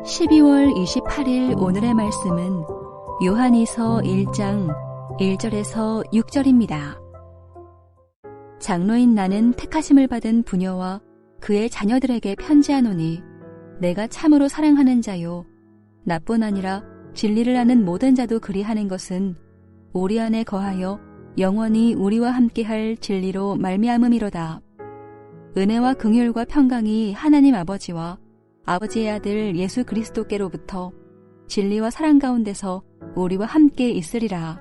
12월 28일 오늘의 말씀은 요한이서 1장 1절에서 6절입니다. 장로인 나는 택하심을 받은 부녀와 그의 자녀들에게 편지하노니 내가 참으로 사랑하는 자요 나뿐 아니라 진리를 아는 모든 자도 그리하는 것은 우리 안에 거하여 영원히 우리와 함께할 진리로 말미암음이로다. 은혜와 긍휼과 평강이 하나님 아버지와 아버지의 아들 예수 그리스도께로부터 진리와 사랑 가운데서 우리와 함께 있으리라.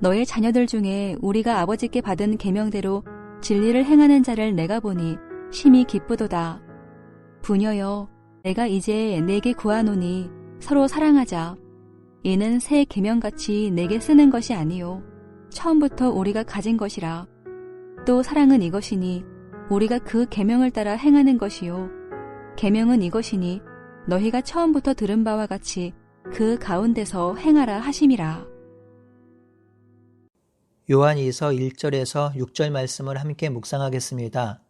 너의 자녀들 중에 우리가 아버지께 받은 계명대로 진리를 행하는 자를 내가 보니 심히 기쁘도다. 부녀여, 내가 이제 내게 구하노니 서로 사랑하자. 이는 새 계명같이 내게 쓰는 것이 아니요 처음부터 우리가 가진 것이라. 또 사랑은 이것이니 우리가 그 계명을 따라 행하는 것이요 계명은 이것이니 너희가 처음부터 들은 바와 같이 그 가운데서 행하라 하심이라. 요한이서 1절에서 6절 말씀을 함께 묵상하겠습니다.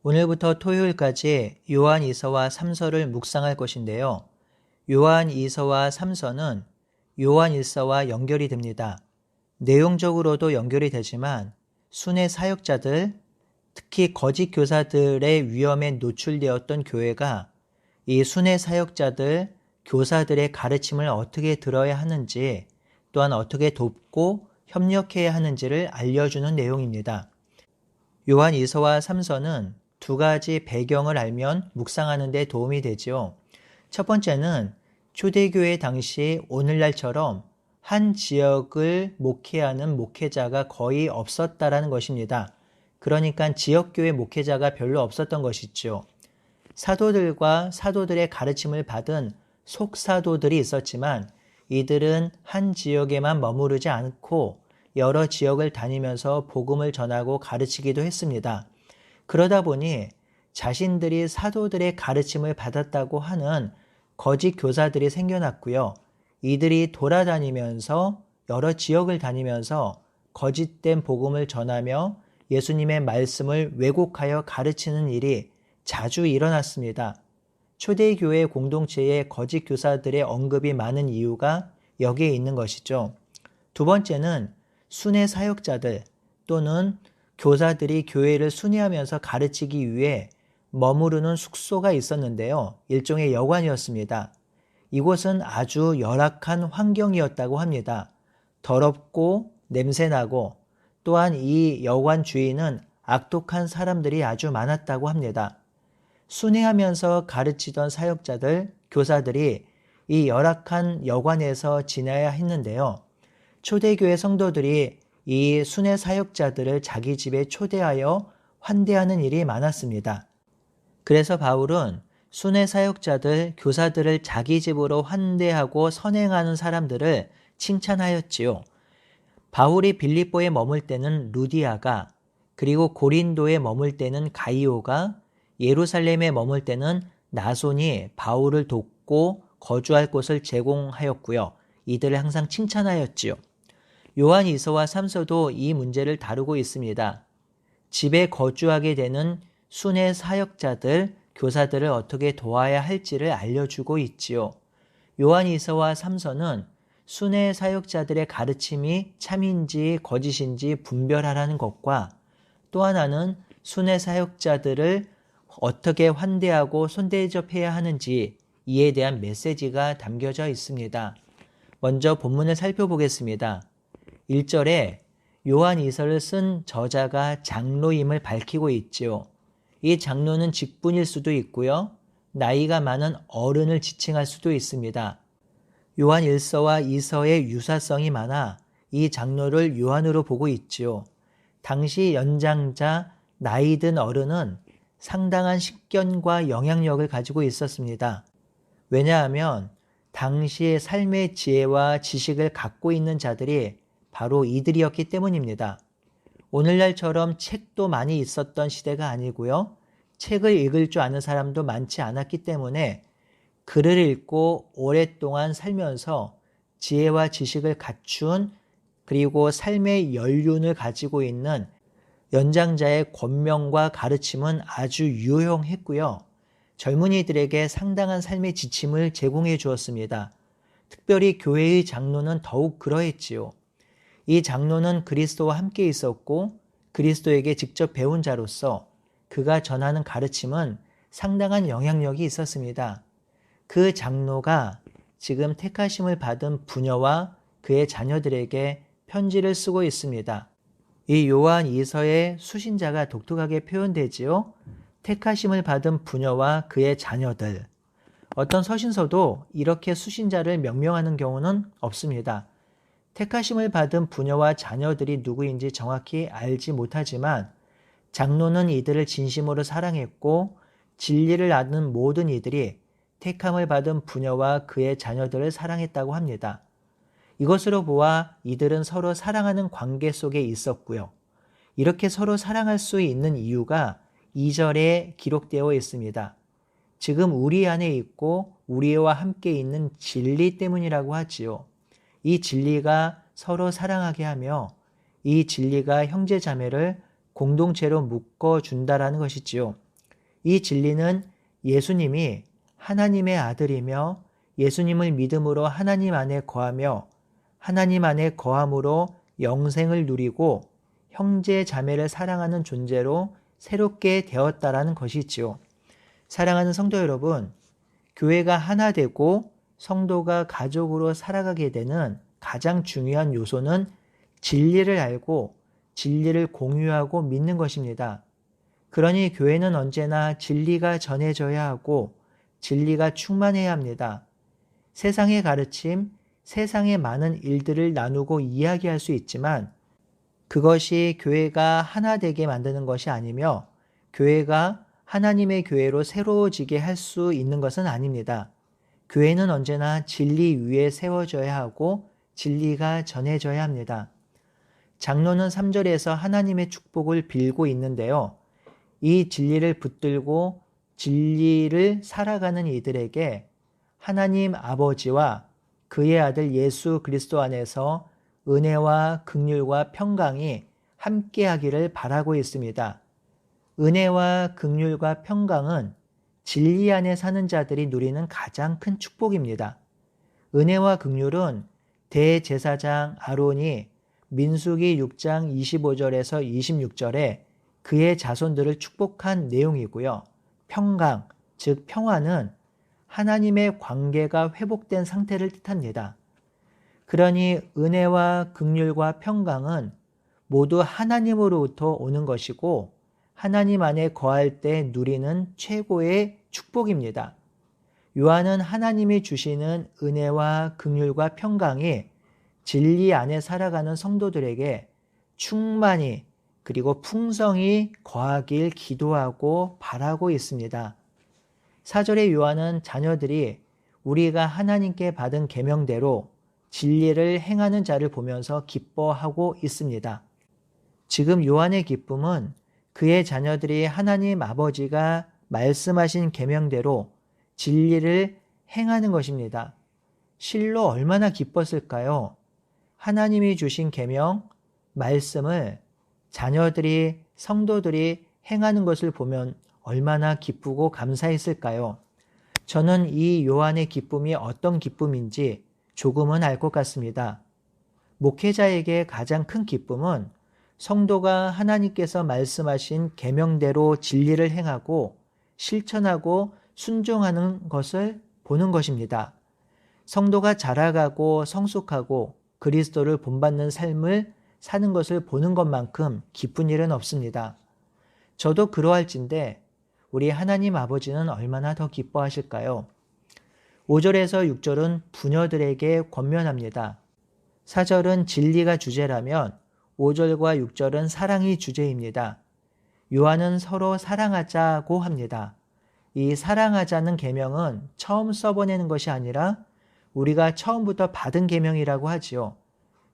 오늘부터 토요일까지 요한이서와 3서를 묵상할 것인데요. 요한이서와 3서는 요한일서와 연결이 됩니다. 내용적으로도 연결이 되지만 순회 사역자들, 특히 거짓 교사들의 위험에 노출되었던 교회가 이 순회 사역자들, 교사들의 가르침을 어떻게 들어야 하는지, 또한 어떻게 돕고 협력해야 하는지를 알려주는 내용입니다. 요한이서와 3서는 두 가지 배경을 알면 묵상하는 데 도움이 되지요. 첫 번째는 초대교회 당시 오늘날처럼 한 지역을 목회하는 목회자가 거의 없었다라는 것입니다. 그러니까 지역교회 목회자가 별로 없었던 것이죠. 사도들과 사도들의 가르침을 받은 속사도들이 있었지만 이들은 한 지역에만 머무르지 않고 여러 지역을 다니면서 복음을 전하고 가르치기도 했습니다. 그러다 보니 자신들이 사도들의 가르침을 받았다고 하는 거짓 교사들이 생겨났고요. 이들이 돌아다니면서 여러 지역을 다니면서 거짓된 복음을 전하며 예수님의 말씀을 왜곡하여 가르치는 일이 자주 일어났습니다. 초대교회 공동체에 거짓 교사들의 언급이 많은 이유가 여기에 있는 것이죠. 두 번째는 순회 사역자들 또는 교사들이 교회를 순회하면서 가르치기 위해 머무르는 숙소가 있었는데요. 일종의 여관이었습니다. 이곳은 아주 열악한 환경이었다고 합니다. 더럽고 냄새나고 또한 이 여관 주인은 악독한 사람들이 아주 많았다고 합니다. 순회하면서 가르치던 사역자들, 교사들이 이 열악한 여관에서 지내야 했는데요. 초대교회 성도들이 이 순회 사역자들을 자기 집에 초대하여 환대하는 일이 많았습니다. 그래서 바울은 순회 사역자들, 교사들을 자기 집으로 환대하고 선행하는 사람들을 칭찬하였지요. 바울이 빌립보에 머물 때는 루디아가, 그리고 고린도에 머물 때는 가이오가, 예루살렘에 머물 때는 나손이 바울을 돕고 거주할 곳을 제공하였고요. 이들을 항상 칭찬하였지요. 요한이서와 3서도 이 문제를 다루고 있습니다. 집에 거주하게 되는 순회 사역자들, 교사들을 어떻게 도와야 할지를 알려주고 있지요. 요한이서와 3서는 순회 사역자들의 가르침이 참인지 거짓인지 분별하라는 것과 또 하나는 순회 사역자들을 어떻게 환대하고 손대접해야 하는지 이에 대한 메시지가 담겨져 있습니다. 먼저 본문을 살펴보겠습니다. 1절에 요한이서를 쓴 저자가 장로임을 밝히고 있지요. 이 장로는 직분일 수도 있고요. 나이가 많은 어른을 지칭할 수도 있습니다. 요한 1서와 2서의 유사성이 많아 이 장로를 요한으로 보고 있지요. 당시 연장자, 나이 든 어른은 상당한 식견과 영향력을 가지고 있었습니다. 왜냐하면 당시의 삶의 지혜와 지식을 갖고 있는 자들이 바로 이들이었기 때문입니다. 오늘날처럼 책도 많이 있었던 시대가 아니고요. 책을 읽을 줄 아는 사람도 많지 않았기 때문에 글을 읽고 오랫동안 살면서 지혜와 지식을 갖춘 그리고 삶의 연륜을 가지고 있는 연장자의 권명과 가르침은 아주 유용했고요. 젊은이들에게 상당한 삶의 지침을 제공해 주었습니다. 특별히 교회의 장로는 더욱 그러했지요. 이 장로는 그리스도와 함께 있었고 그리스도에게 직접 배운 자로서 그가 전하는 가르침은 상당한 영향력이 있었습니다. 그 장로가 지금 택하심을 받은 부녀와 그의 자녀들에게 편지를 쓰고 있습니다. 이 요한 2서의 수신자가 독특하게 표현되지요. 택하심을 받은 부녀와 그의 자녀들. 어떤 서신서도 이렇게 수신자를 명명하는 경우는 없습니다. 택하심을 받은 부녀와 자녀들이 누구인지 정확히 알지 못하지만 장로는 이들을 진심으로 사랑했고 진리를 아는 모든 이들이 택함을 받은 부녀와 그의 자녀들을 사랑했다고 합니다. 이것으로 보아 이들은 서로 사랑하는 관계 속에 있었고요. 이렇게 서로 사랑할 수 있는 이유가 2절에 기록되어 있습니다. 지금 우리 안에 있고 우리와 함께 있는 진리 때문이라고 하지요. 이 진리가 서로 사랑하게 하며 이 진리가 형제 자매를 공동체로 묶어준다라는 것이지요. 이 진리는 예수님이 하나님의 아들이며 예수님을 믿음으로 하나님 안에 거하며 하나님 안에 거함으로 영생을 누리고 형제 자매를 사랑하는 존재로 새롭게 되었다라는 것이지요. 사랑하는 성도 여러분, 교회가 하나 되고 성도가 가족으로 살아가게 되는 가장 중요한 요소는 진리를 알고 진리를 공유하고 믿는 것입니다. 그러니 교회는 언제나 진리가 전해져야 하고 진리가 충만해야 합니다. 세상의 가르침, 세상의 많은 일들을 나누고 이야기할 수 있지만 그것이 교회가 하나 되게 만드는 것이 아니며 교회가 하나님의 교회로 새로워지게 할 수 있는 것은 아닙니다. 교회는 언제나 진리 위에 세워져야 하고 진리가 전해져야 합니다. 장로는 3절에서 하나님의 축복을 빌고 있는데요. 이 진리를 붙들고 진리를 살아가는 이들에게 하나님 아버지와 그의 아들 예수 그리스도 안에서 은혜와 긍휼과 평강이 함께하기를 바라고 있습니다. 은혜와 긍휼과 평강은 진리 안에 사는 자들이 누리는 가장 큰 축복입니다. 은혜와 긍휼은 대제사장 아론이 민수기 6장 25절에서 26절에 그의 자손들을 축복한 내용이고요. 평강, 즉 평화는 하나님의 관계가 회복된 상태를 뜻합니다. 그러니 은혜와 긍휼과 평강은 모두 하나님으로부터 오는 것이고 하나님 안에 거할 때 누리는 최고의 축복입니다. 요한은 하나님이 주시는 은혜와 긍휼과 평강이 진리 안에 살아가는 성도들에게 충만히 그리고 풍성히 거하길 기도하고 바라고 있습니다. 4절의 요한은 자녀들이 우리가 하나님께 받은 계명대로 진리를 행하는 자를 보면서 기뻐하고 있습니다. 지금 요한의 기쁨은 그의 자녀들이 하나님 아버지가 말씀하신 계명대로 진리를 행하는 것입니다. 실로 얼마나 기뻤을까요? 하나님이 주신 계명, 말씀을 자녀들이, 성도들이 행하는 것을 보면 얼마나 기쁘고 감사했을까요? 저는 이 요한의 기쁨이 어떤 기쁨인지 조금은 알 것 같습니다. 목회자에게 가장 큰 기쁨은 성도가 하나님께서 말씀하신 계명대로 진리를 행하고 실천하고 순종하는 것을 보는 것입니다. 성도가 자라가고 성숙하고 그리스도를 본받는 삶을 사는 것을 보는 것만큼 기쁜 일은 없습니다. 저도 그러할진데 우리 하나님 아버지는 얼마나 더 기뻐하실까요? 5절에서 6절은 부녀들에게 권면합니다. 4절은 진리가 주제라면 5절과 6절은 사랑이 주제입니다. 요한은 서로 사랑하자고 합니다. 이 사랑하자는 계명은 처음 써보내는 것이 아니라 우리가 처음부터 받은 계명이라고 하지요.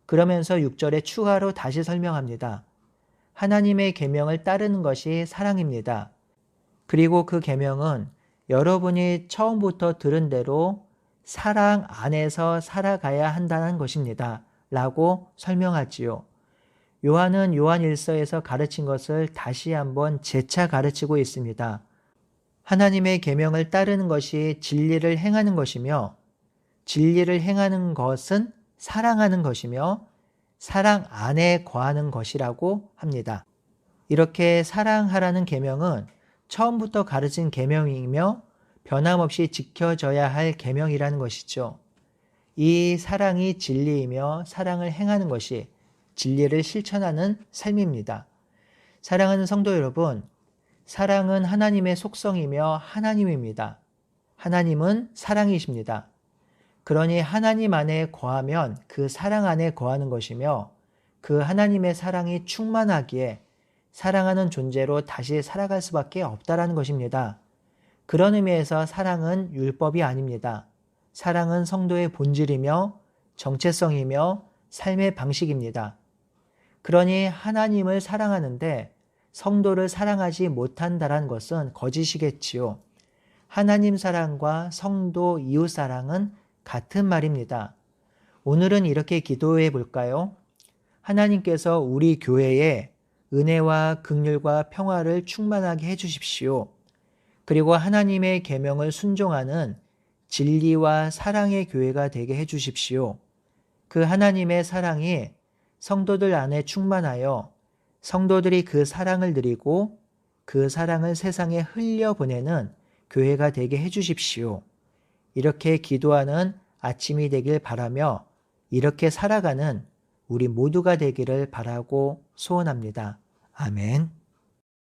그러면서 6절에 추가로 다시 설명합니다. 하나님의 계명을 따르는 것이 사랑입니다. 그리고 그 계명은 여러분이 처음부터 들은 대로 사랑 안에서 살아가야 한다는 것입니다. 라고 설명하지요. 요한은 요한 1서에서 가르친 것을 다시 한번 재차 가르치고 있습니다. 하나님의 계명을 따르는 것이 진리를 행하는 것이며 진리를 행하는 것은 사랑하는 것이며 사랑 안에 거하는 것이라고 합니다. 이렇게 사랑하라는 계명은 처음부터 가르친 계명이며 변함없이 지켜져야 할 계명이라는 것이죠. 이 사랑이 진리이며 사랑을 행하는 것이 진리를 실천하는 삶입니다. 사랑하는 성도 여러분, 사랑은 하나님의 속성이며 하나님입니다. 하나님은 사랑이십니다. 그러니 하나님 안에 거하면 그 사랑 안에 거하는 것이며 그 하나님의 사랑이 충만하기에 사랑하는 존재로 다시 살아갈 수밖에 없다라는 것입니다. 그런 의미에서 사랑은 율법이 아닙니다. 사랑은 성도의 본질이며 정체성이며 삶의 방식입니다. 그러니 하나님을 사랑하는데 성도를 사랑하지 못한다는 것은 거짓이겠지요. 하나님 사랑과 성도 이웃 사랑은 같은 말입니다. 오늘은 이렇게 기도해 볼까요? 하나님께서 우리 교회에 은혜와 긍휼과 평화를 충만하게 해 주십시오. 그리고 하나님의 계명을 순종하는 진리와 사랑의 교회가 되게 해 주십시오. 그 하나님의 사랑이 성도들 안에 충만하여 성도들이 그 사랑을 드리고 그 사랑을 세상에 흘려보내는 교회가 되게 해 주십시오. 이렇게 기도하는 아침이 되길 바라며 이렇게 살아가는 우리 모두가 되기를 바라고 소원합니다. 아멘.